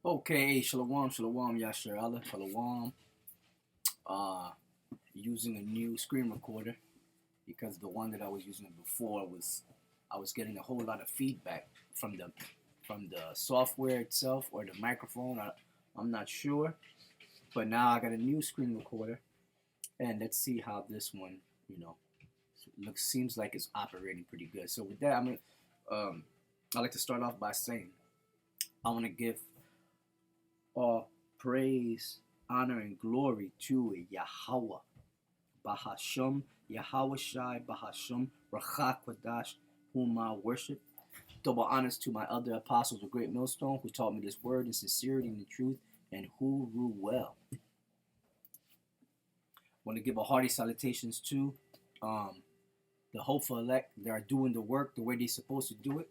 Okay, shalom, shalom, Yasher Allah, shalom. Uh, Using a new screen recorder because the one that I was using before I was getting a whole lot of feedback from the software itself or the microphone. I'm not sure, but now I got a new screen recorder, and let's see how this one, you know, seems like it's operating pretty good. So with that, I like to start off by saying I want to give all praise, honor, and glory to Yahweh, Bahasham, Yahweh Shai, Bahasham, Rachak Kwadash, whom I worship. Double honors to my other apostles of Great Millstone, who taught me this word in sincerity and in truth, and who rule well. I want to give a hearty salutations to the hopeful elect that are doing the work the way they're supposed to do it,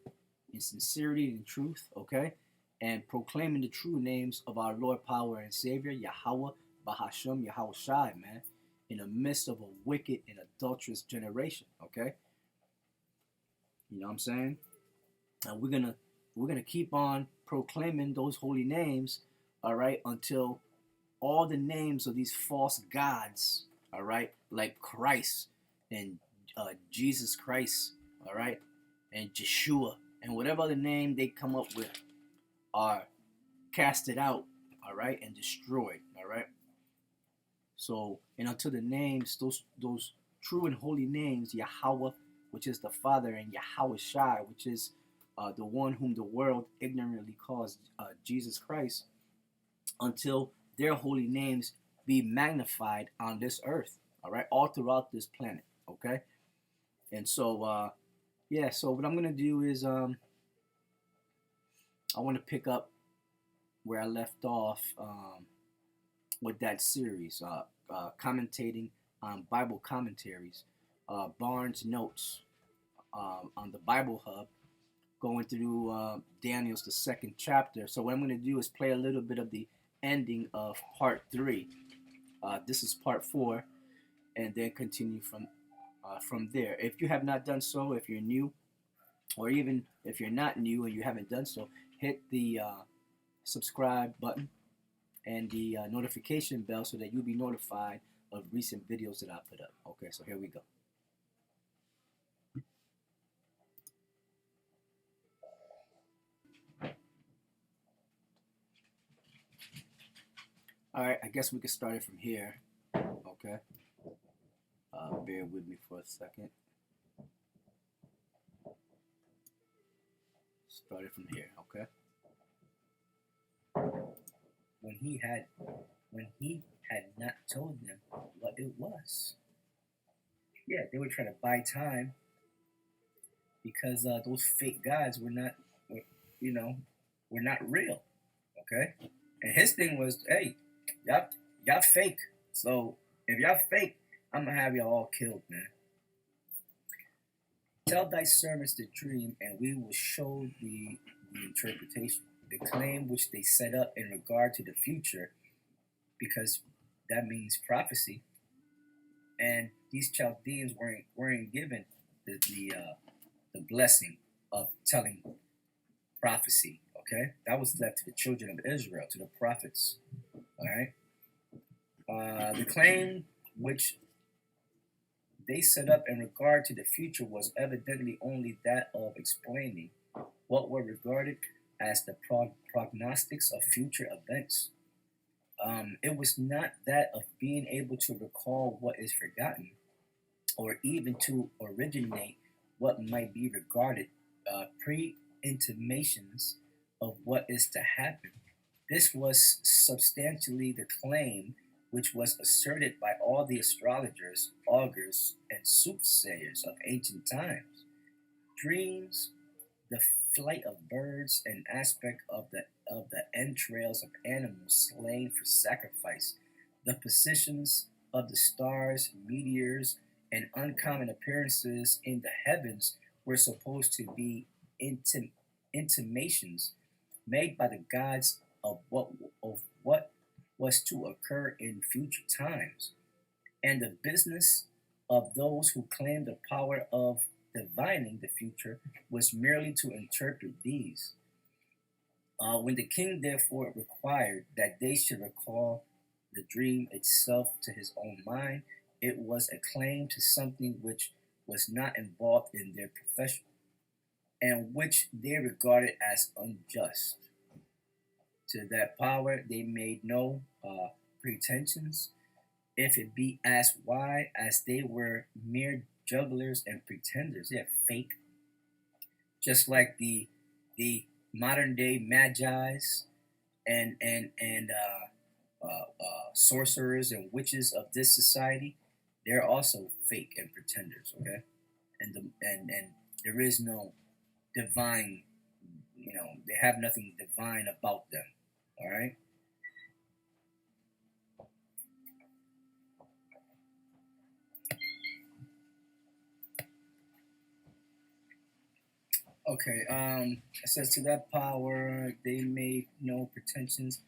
in sincerity and in truth, okay? And proclaiming the true names of our Lord, power, and Savior, Yahweh, Bahasham, Yahweh Shai, man, in the midst of a wicked and adulterous generation, okay? You know what I'm saying? And we're gonna keep on proclaiming those holy names, all right, until all the names of these false gods, all right, like Christ and Jesus Christ, all right, and Yeshua, and whatever other name they come up with are casted out, all right, and destroyed, all right. So, and until the names, those true and holy names, Yahweh, which is the Father, and Yahweh Shai, which is the one whom the world ignorantly calls Jesus Christ, until their holy names be magnified on this earth, all right, all throughout this planet, okay. And so, yeah. So what I'm gonna do is I want to pick up where I left off with that series, commentating on Bible commentaries, Barnes notes on the Bible Hub, going through Daniel's the second chapter. So what I'm going to do is play a little bit of the ending of part 3. This is part 4, and then continue from there. If you have not done so, if you're new, or even if you're not new and you haven't done so, hit the subscribe button and the notification bell so that you'll be notified of recent videos that I put up. Okay, so here we go. All right, I guess we can start it from here. Okay, bear with me for a second. Start it from here. Okay. When he had not told them what it was. Yeah, they were trying to buy time because those fake gods you know, were not real. Okay, and his thing was, hey, y'all fake. So if y'all fake, I'm gonna have y'all all killed, man. Tell thy servants the dream, and we will show the interpretation. The claim which they set up in regard to the future, because that means prophecy, and these Chaldeans weren't given the blessing of telling prophecy. Okay, that was left to the children of Israel, to the prophets. All right, the claim which they set up in regard to the future was evidently only that of explaining what were regarded as the prognostics of future events. It was not that of being able to recall what is forgotten, or even to originate what might be regarded pre-intimations of what is to happen. This was substantially the claim which was asserted by all the astrologers, augurs, and soothsayers of ancient times. Dreams, the flight of birds, an aspect of the entrails of animals slain for sacrifice, the positions of the stars, meteors, and uncommon appearances in the heavens were supposed to be intimations made by the gods of what was to occur in future times, and the business of those who claimed the power of divining the future was merely to interpret these. When the king therefore required that they should recall the dream itself to his own mind, it was a claim to something which was not involved in their profession, and which they regarded as unjust. To that power they made no pretensions, if it be asked why, as they were mere jugglers and pretenders. They're fake, just like the modern day magi's and sorcerers and witches of this society. They're also fake and pretenders. Okay, and there is no divine. They have nothing divine about them. All right. Okay. It says to that power they made no pretensions.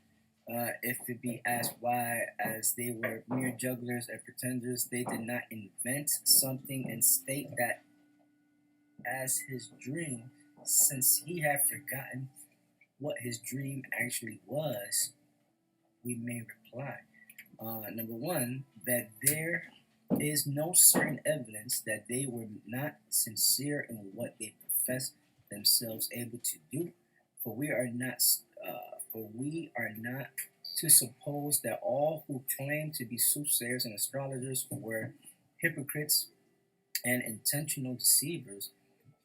If it be asked why, as they were mere jugglers and pretenders, they did not invent something and state that as his dream, since he had forgotten what his dream actually was, we may reply. Number one, that there is no certain evidence that they were not sincere in what they professed themselves able to do, for we are not. For we are not to suppose that all who claim to be soothsayers and astrologers were hypocrites and intentional deceivers.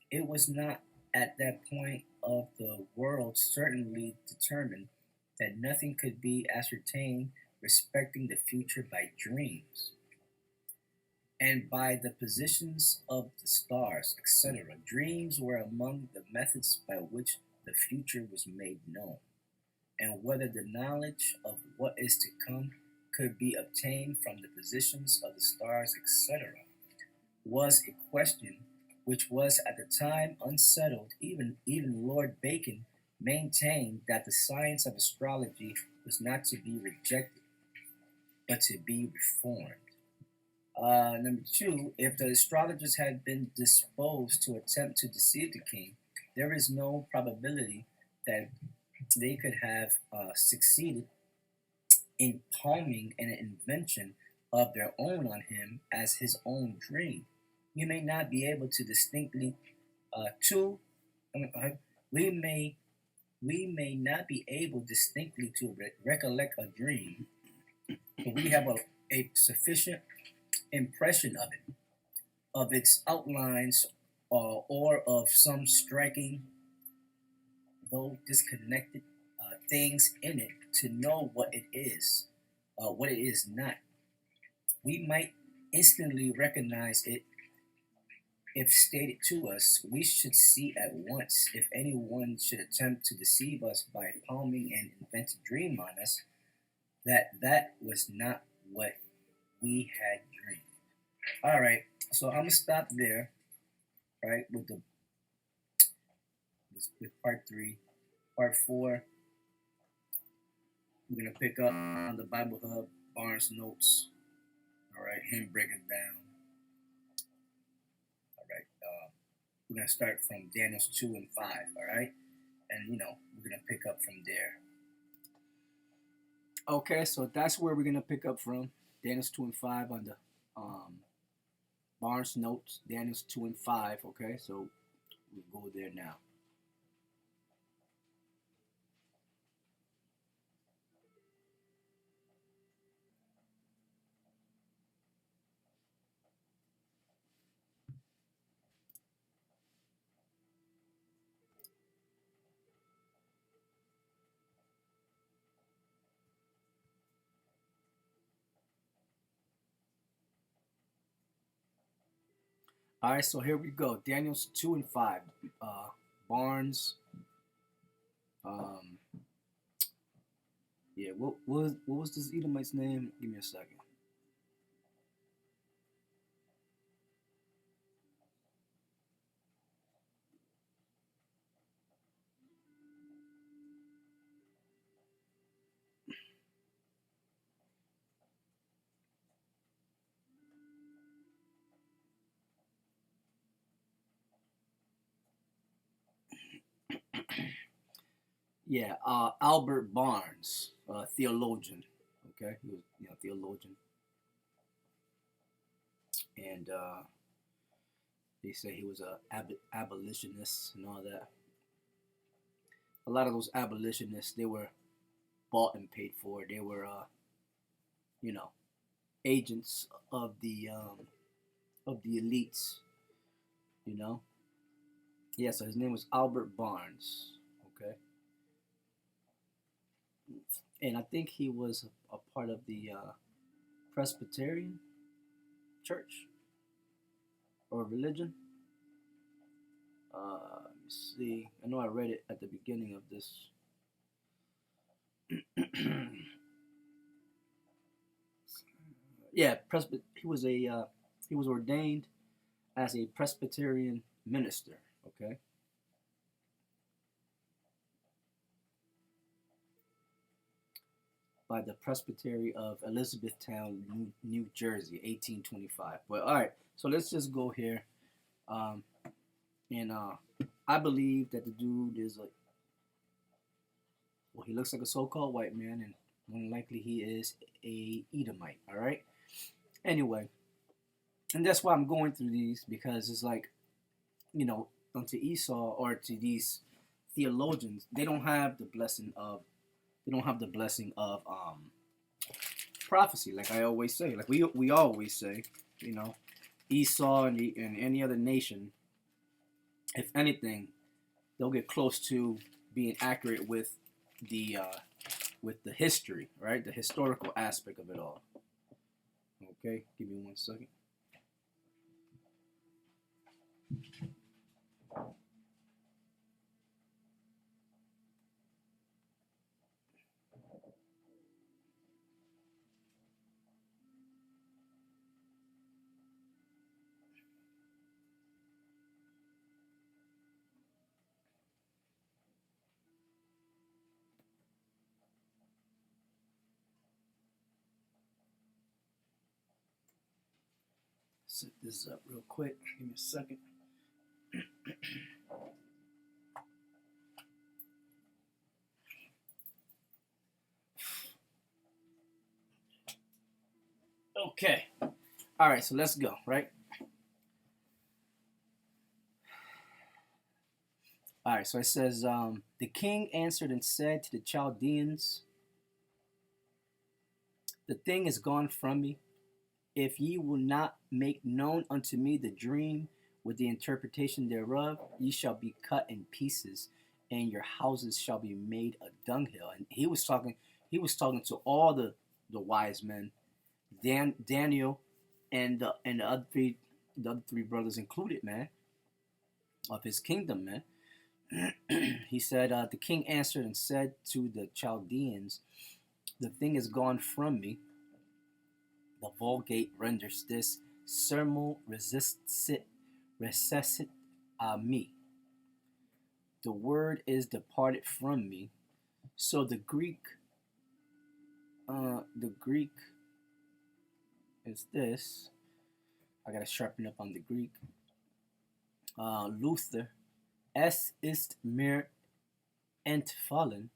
It was not at that point of the world certainly determined that nothing could be ascertained respecting the future by dreams and by the positions of the stars, etc. Dreams were among the methods by which the future was made known, and whether the knowledge of what is to come could be obtained from the positions of the stars, etc., was a question which was at the time unsettled. Even Lord Bacon maintained that the science of astrology was not to be rejected, but to be reformed. Number two, if the astrologers had been disposed to attempt to deceive the king, there is no probability that they could have succeeded in palming an invention of their own on him as his own dream. We may not be able to distinctly to we may not be able distinctly to recollect a dream, but we have a sufficient impression of its outlines, or of some striking, though disconnected, things in it to know what it is not. We might instantly recognize it if stated to us. We should see at once if anyone should attempt to deceive us by palming an invented dream on us, that was not what we had dreamed. All right, so I'm gonna stop there, right, with part three. Part four, we're gonna pick up on the Bible Hub, Barnes notes. All right, him breaking down. All right, we're gonna start from Daniel's 2 and 5. All right, and we're gonna pick up from there. Okay, so that's where we're gonna pick up from. Daniel's 2 and 5 on the Barnes notes. Daniel's 2 and 5. Okay, so we'll go there now. All right, so here we go. Daniel's 2 and 5. Barnes. Um, yeah. What was this Edomite's name? Give me a second. Yeah, Albert Barnes, theologian. Okay, he was, theologian, and they say he was a abolitionist and all that. A lot of those abolitionists, they were bought and paid for. They were, you know, agents of the elites. You know. Yeah. So his name was Albert Barnes. Okay, and I think he was a part of the Presbyterian church or religion. Let me see. I know I read it at the beginning of this. Yeah, he was ordained as a Presbyterian minister. Okay, by the Presbytery of Elizabethtown, New Jersey, 1825. But all right, so let's just go here. Um, and I believe that the dude is like, well, he looks like a so-called white man, and more than likely he is a Edomite. All right. Anyway, and that's why I'm going through these because it's like, you know, unto Esau or to these theologians, they don't have the blessing of prophecy. Like I always say, like we always say, you know, Esau and any other nation, if anything, they'll get close to being accurate with the history, right? The historical aspect of it all. Okay, give me 1 second. Set this up real quick. Give me a second. Okay. All right, so let's go, right? All right, so it says, the king answered and said to the Chaldeans, the thing is gone from me. If ye will not make known unto me the dream with the interpretation thereof, ye shall be cut in pieces, and your houses shall be made a dunghill. And he was talking to all the wise men, Daniel, and the other three brothers included, man, of his kingdom, man. He said, the king answered and said to the Chaldeans, the thing is gone from me. The Vulgate renders this sermo recessit a me. The word is departed from me. So the Greek is this. I gotta sharpen up on the Greek. Luther, es ist mir entfallen.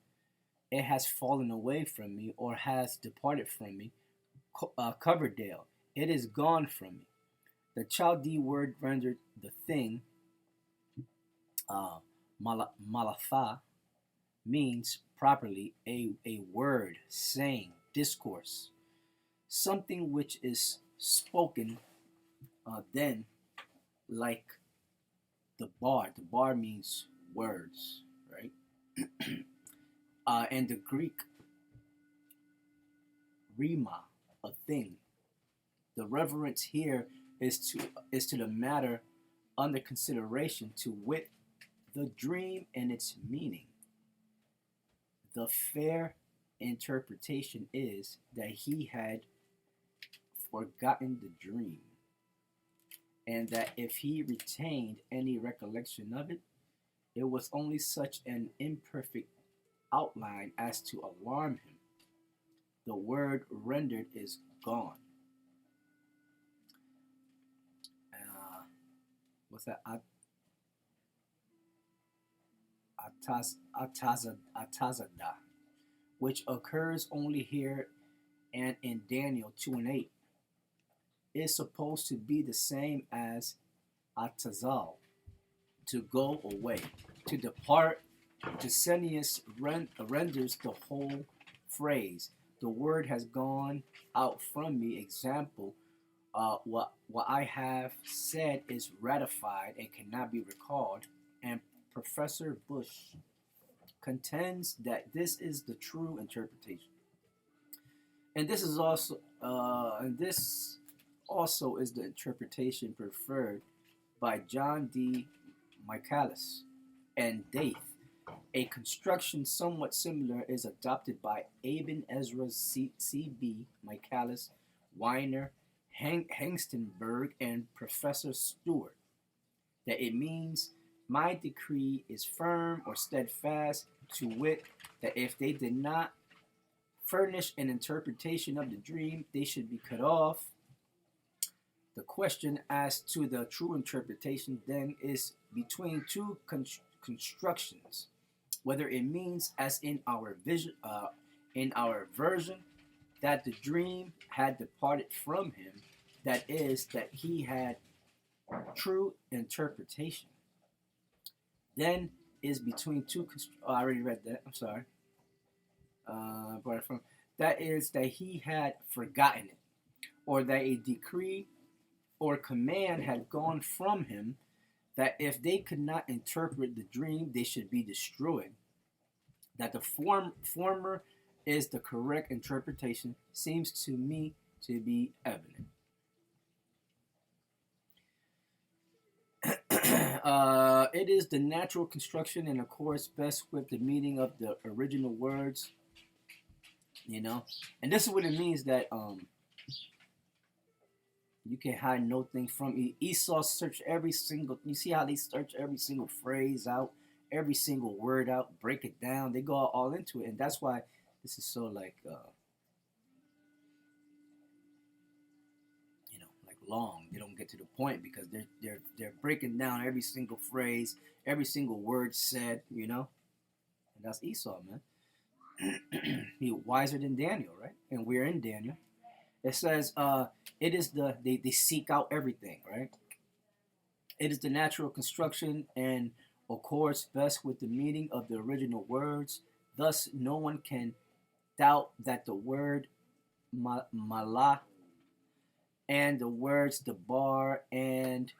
It has fallen away from me or has departed from me. Coverdale, it is gone from me. The Chaldee word rendered the thing, malatha, means properly a word, saying, discourse, something which is spoken then, like the bar. The bar means words, right? And the Greek, rima, a thing. The reverence here is to the matter under consideration, to wit, the dream and its meaning. The fair interpretation is that he had forgotten the dream, and that if he retained any recollection of it, it was only such an imperfect outline as to alarm him. The word rendered is gone. What's that? atazada, which occurs only here and in Daniel 2 and 8, is supposed to be the same as atazal, to go away, to depart. Gesenius renders the whole phrase, the word has gone out from me. Example, what I have said is ratified and cannot be recalled. And Professor Bush contends that this is the true interpretation. And this is also is the interpretation preferred by John D. Michaelis and Daith. A construction somewhat similar is adopted by Aben Ezra C.B. Michaelis, Weiner, Hengstenberg, and Professor Stewart, that it means my decree is firm or steadfast, to wit, that if they did not furnish an interpretation of the dream, they should be cut off. The question as to the true interpretation then is between two constructions, whether it means, as in our version, that the dream had departed from him, that is, that he had true interpretation. Then is between two. I already read that. I'm sorry. That is that he had forgotten it, or that a decree or command had gone from him, that if they could not interpret the dream, they should be destroyed. That the former is the correct interpretation seems to me to be evident. It is the natural construction and accords best with the meaning of the original words, and this is what it means that you can hide no thing from Esau. Search every single. You see how they search every single phrase out, every single word out, break it down. They go all into it, and that's why this is so like long. They don't get to the point because they're breaking down every single phrase, every single word said. And that's Esau, man. He's wiser than Daniel, right? And we're in Daniel. It says, it is they seek out everything, right? It is the natural construction and accords best with the meaning of the original words. Thus, no one can doubt that the word malah and the words debar and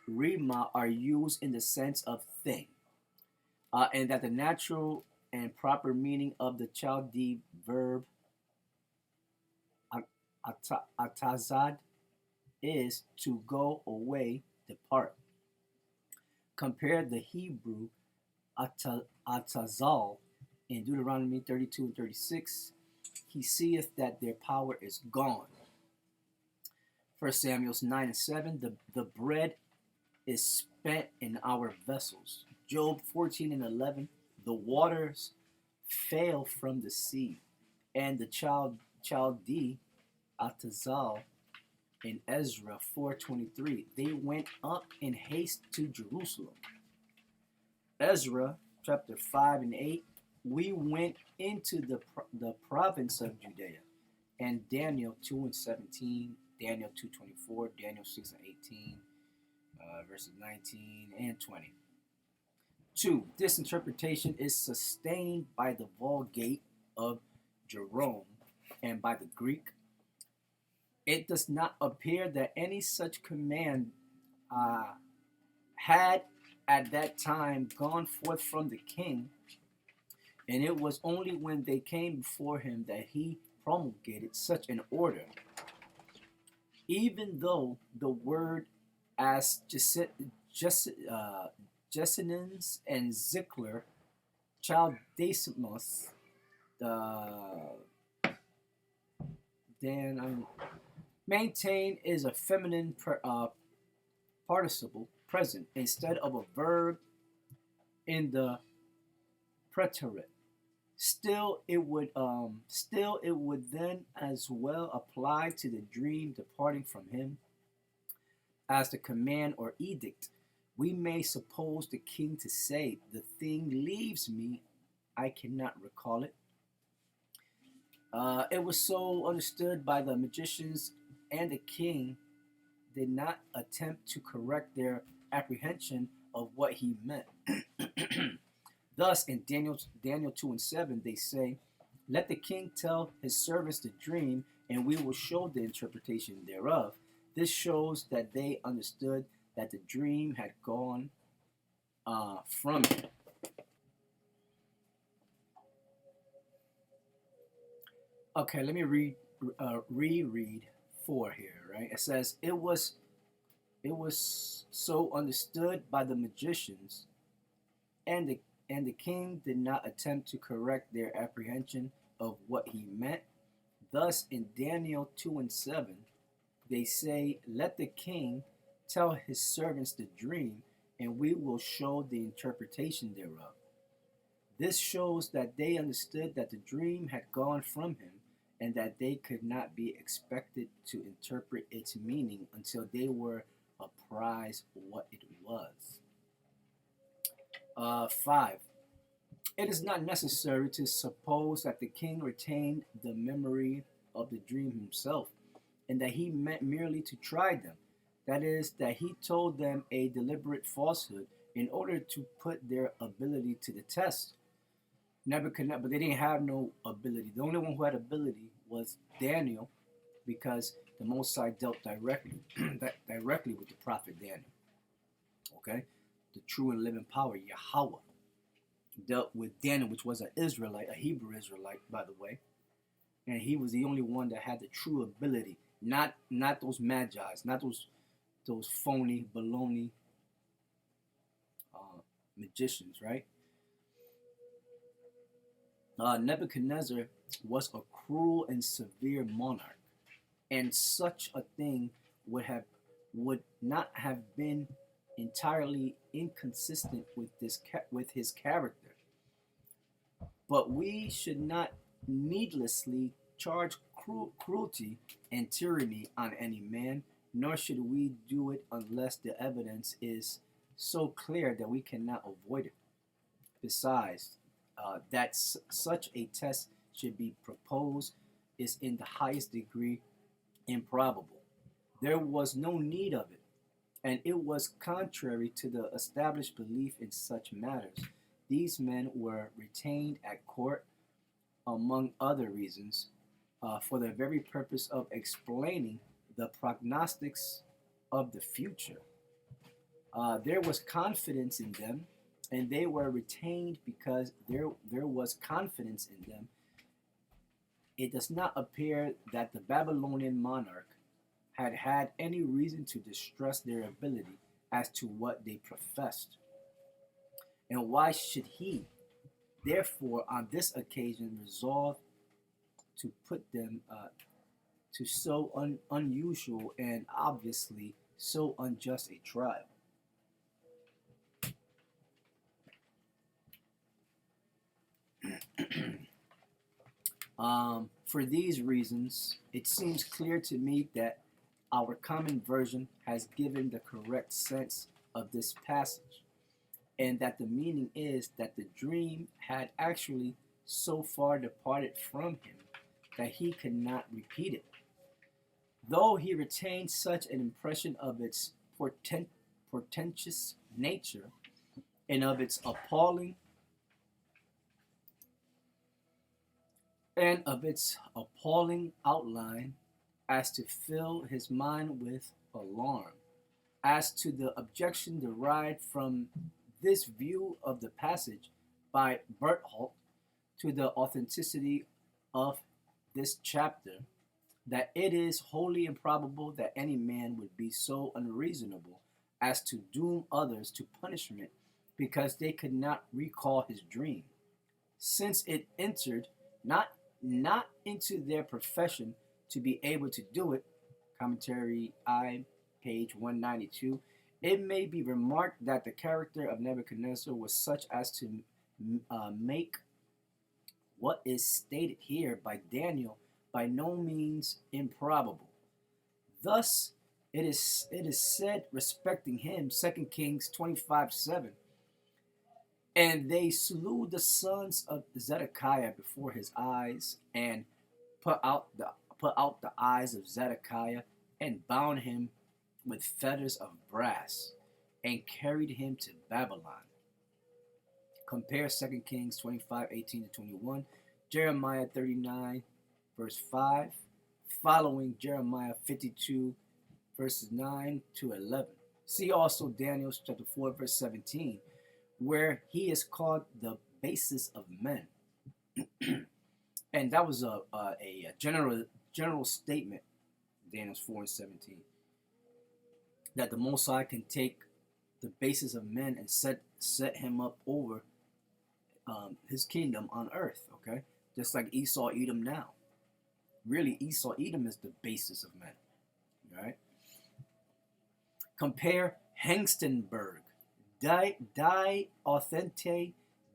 rima are used in the sense of thing, and that the natural and proper meaning of the Chaldee verb atazad is to go away, depart. Compare the Hebrew atazal in Deuteronomy 32 and 36. He seeth that their power is gone. 1 Samuel 9 and 7. The bread is spent in our vessels. Job 14 and 11. The waters fail from the sea. And the Chaldee atazal in Ezra 4:23. They went up in haste to Jerusalem. Ezra chapter 5 and 8. We went into the province of Judea. And Daniel 2 and 17. Daniel 2:24. Daniel 6 and 18. Verses 19 and 20. 2. This interpretation is sustained by the Vulgate of Jerome and by the Greek. It does not appear that any such command had at that time gone forth from the king, and it was only when they came before him that he promulgated such an order. Even though the word as Jessenins and Zickler, Chaldesimus, maintain is a feminine participle present instead of a verb in the preterite. Still, it would then as well apply to the dream departing from him as the command or edict we may suppose the king to say, "The thing leaves me, I cannot recall it." It was so understood by the magicians, and the king did not attempt to correct their apprehension of what he meant. Thus, in Daniel 2 and 7, they say, "Let the king tell his servants the dream, and we will show the interpretation thereof." This shows that they understood that the dream had gone from him. Okay, let me reread 4 here, right? It says, it was so understood by the magicians, and the king did not attempt to correct their apprehension of what he meant. Thus, in Daniel 2 and 7, they say, "Let the king tell his servants the dream, and we will show the interpretation thereof." This shows that they understood that the dream had gone from him, and that they could not be expected to interpret its meaning until they were apprised what it was. 5. It is not necessary to suppose that the king retained the memory of the dream himself, and that he meant merely to try them. That is, that he told them a deliberate falsehood in order to put their ability to the test. Nebuchadnezzar, but they didn't have no ability. The only one who had ability was Daniel, because the Most High dealt directly with the prophet Daniel. Okay, the true and living power, Yahweh, dealt with Daniel, which was an Israelite, a Hebrew Israelite, by the way, and he was the only one that had the true ability. Not those magi's, not those phony baloney magicians, right? Nebuchadnezzar was a cruel and severe monarch, and such a thing would not have been entirely inconsistent with his character. But we should not needlessly charge cruelty and tyranny on any man, nor should we do it unless the evidence is so clear that we cannot avoid it. Besides, that such a test should be proposed is in the highest degree improbable. There was no need of it, and it was contrary to the established belief in such matters. These men were retained at court, among other reasons, for the very purpose of explaining the prognostics of the future. There was confidence in them, and they were retained because there was confidence in them. It does not appear that the Babylonian monarch had any reason to distrust their ability as to what they professed. And why should he, therefore, on this occasion, resolve to put them to so unusual and obviously so unjust a trial? For these reasons, it seems clear to me that our common version has given the correct sense of this passage, and that the meaning is that the dream had actually so far departed from him that he could not repeat it. Though he retained such an impression of its portentous nature and of its appalling outline as to fill his mind with alarm. As to the objection derived from this view of the passage by Berthold to the authenticity of this chapter, that it is wholly improbable that any man would be so unreasonable as to doom others to punishment because they could not recall his dream, since it entered not into their profession to be able to do it. Commentary I, page 192. It may be remarked that the character of Nebuchadnezzar was such as to make what is stated here by Daniel by no means improbable. Thus, it is said respecting him, 2 Kings 25:7. And they slew the sons of Zedekiah before his eyes, and put out the eyes of Zedekiah, and bound him with fetters of brass, and carried him to Babylon. Compare 2 Kings 25:18-21, Jeremiah 39, verse 5, following Jeremiah 52, verses 9-11. See also Daniel chapter 4, verse 17, where he is called the basis of men. And that was a general statement, Daniel 4:17, that the Most High can take the basis of men and set him up over his kingdom on earth, okay? Just like Esau, Edom now. Really, Esau, Edom is the basis of men, right? Compare Hengstenberg, Die Authentique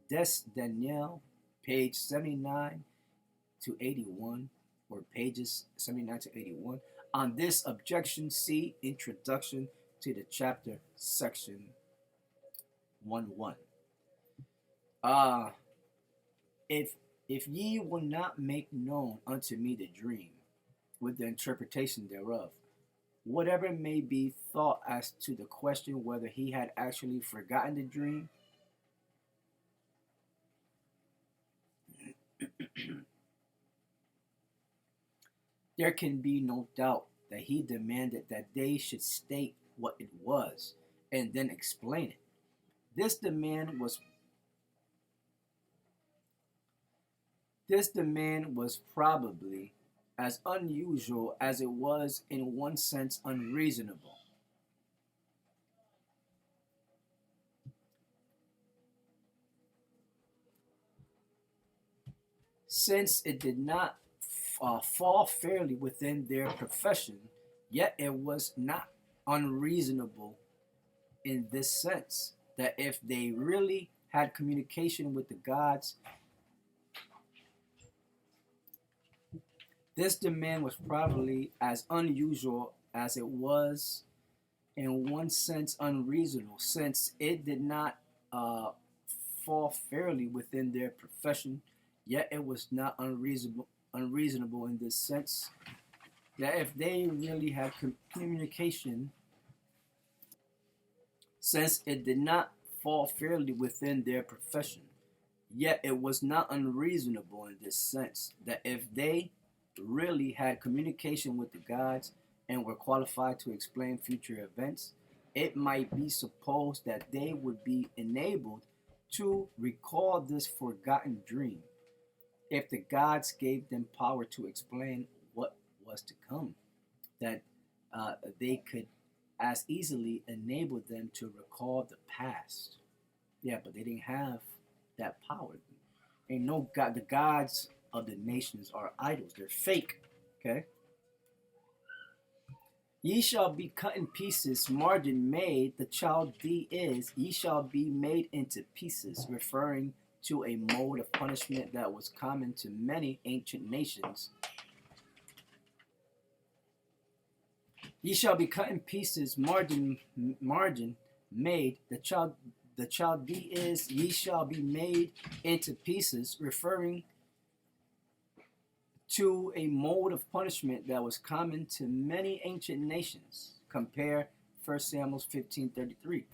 des Daniel, page 79-81, or pages 79-81. On this objection, see Introduction to the chapter, section 1:1. If ye will not make known unto me the dream, with the interpretation thereof, whatever may be thought as to the question whether he had actually forgotten the dream, there can be no doubt that he demanded that they should state what it was and then explain it. This demand was probably as unusual as it was in one sense unreasonable. Since it did not fall fairly within their profession, yet it was not unreasonable in this sense, that if they really had communication with the gods, this demand was probably as unusual as it was in one sense unreasonable, since it did not fall fairly within their profession, yet it was not unreasonable in this sense, that if they really had communication, since it did not fall fairly within their profession, yet it was not unreasonable in this sense, that if they really had communication with the gods and were qualified to explain future events, it might be supposed that they would be enabled to recall this forgotten dream if the gods gave them power to explain what was to come, that they could as easily enable them to recall the past. Yeah, but they didn't have that power. Ain't no God. The gods of the nations are idols. They're fake. Okay. Ye shall be cut in pieces, margin made. The child D is, ye shall be made into pieces, referring to a mode of punishment that was common to many ancient nations. Ye shall be cut in pieces, margin made. The child D is, ye shall be made into pieces, referring to a mode of punishment that was common to many ancient nations. Compare 1 Samuel 15:33.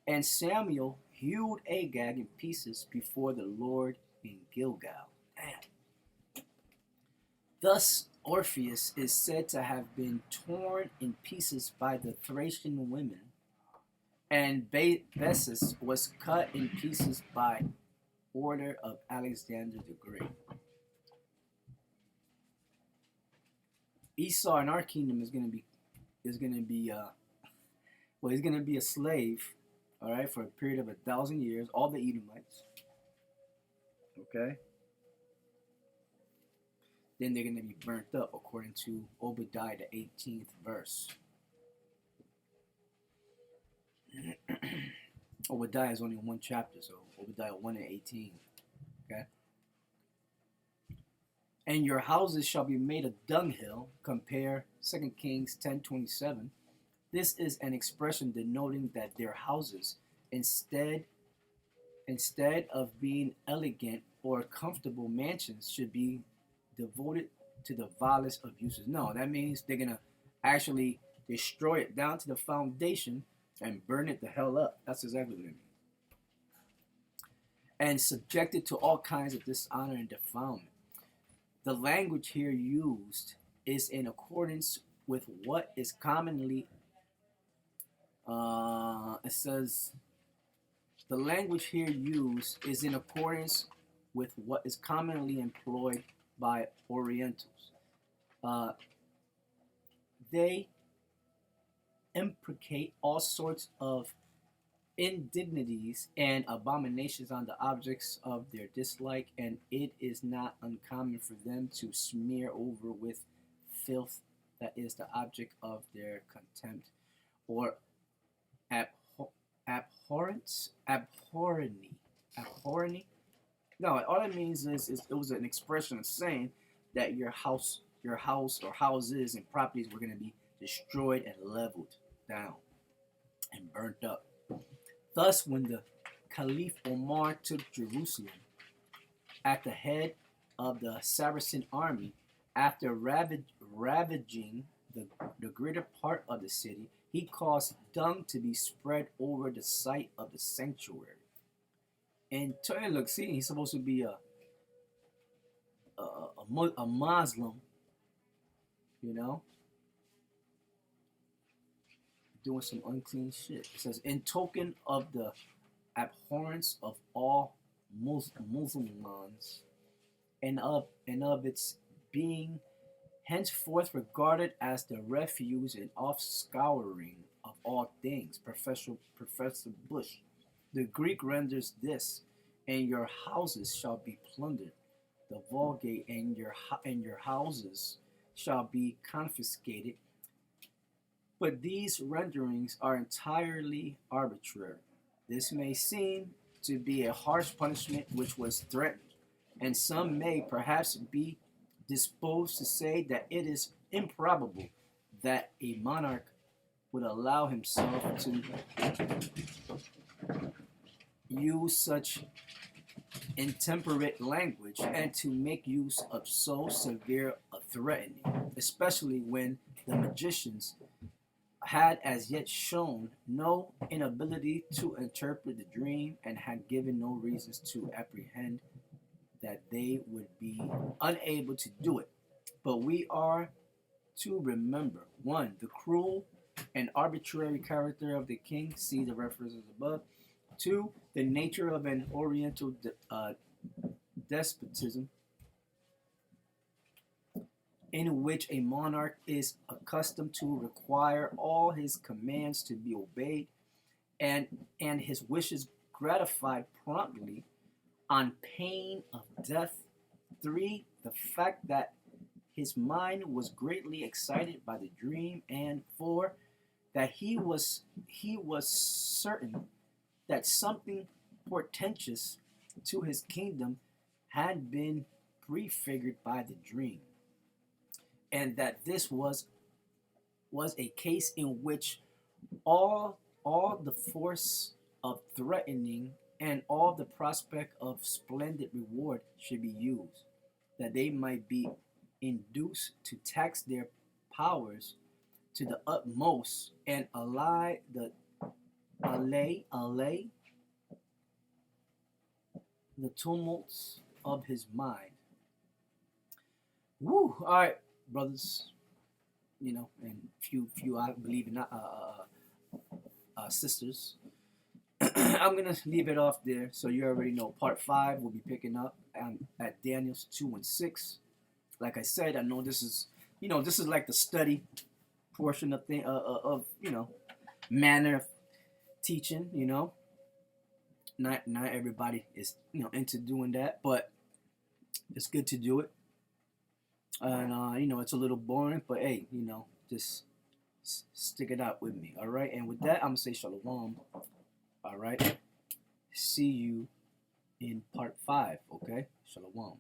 And Samuel hewed Agag in pieces before the Lord in Gilgal. Man. Thus, Orpheus is said to have been torn in pieces by the Thracian women, and Bessus was cut in pieces by order of Alexander the Great. Esau in our kingdom is going to be he's going to be a slave, all right, for a period of 1,000 years. All the Edomites, okay. Then they're going to be burnt up, according to Obadiah, the 18th verse. Obadiah is only one chapter, so Obadiah 1:18. Okay. And your houses shall be made a dunghill. Compare 2 Kings 10:27. This is an expression denoting that their houses, instead of being elegant or comfortable mansions, should be devoted to the vilest of uses. No, that means they're gonna actually destroy it down to the foundation and burn it the hell up. That's exactly what it means. And subjected to all kinds of dishonor and defilement. The language here used is in accordance with what is commonly, it says, the language here used is in accordance with what is commonly employed by Orientals. They imprecate all sorts of indignities and abominations on the objects of their dislike, and it is not uncommon for them to smear over with filth that is the object of their contempt or abhorrence. No, all it means is it was an expression of saying that your house or houses and properties were going to be destroyed and leveled down and burnt up. Thus, when the Caliph Omar took Jerusalem at the head of the Saracen army, after ravaging the greater part of the city, he caused dung to be spread over the site of the sanctuary. And look, see, he's supposed to be a Muslim, you know, doing some unclean shit. It says, in token of the abhorrence of all Muslims and of its being henceforth regarded as the refuse and offscouring of all things. Professor Bush. The Greek renders this, and your houses shall be plundered. The Vulgate, and your houses shall be confiscated. But these renderings are entirely arbitrary. This may seem to be a harsh punishment which was threatened, and some may perhaps be disposed to say that it is improbable that a monarch would allow himself to use such intemperate language and to make use of so severe a threatening, especially when the magicians had as yet shown no inability to interpret the dream and had given no reasons to apprehend that they would be unable to do it. But we are to remember, 1, the cruel and arbitrary character of the king, see the references above. 2, the nature of an Oriental despotism in which a monarch is accustomed to require all his commands to be obeyed and his wishes gratified promptly on pain of death. 3, the fact that his mind was greatly excited by the dream, and 4, that he was certain that something portentous to his kingdom had been prefigured by the dream, and that this was a case in which all the force of threatening and all the prospect of splendid reward should be used, that they might be induced to tax their powers to the utmost and allay the tumults of his mind. Woo! All right, brothers, and few I believe in sisters. I'm gonna leave it off there, so you already know. Part 5 will be picking up at Daniel's 2 and 6. Like I said, I know this is like the study portion of manner of teaching. Not everybody is into doing that, but it's good to do it. And it's a little boring, but hey, just stick it out with me. All right, and with that, I'm gonna say shalom. All right, see you in part 5. Okay, shalom.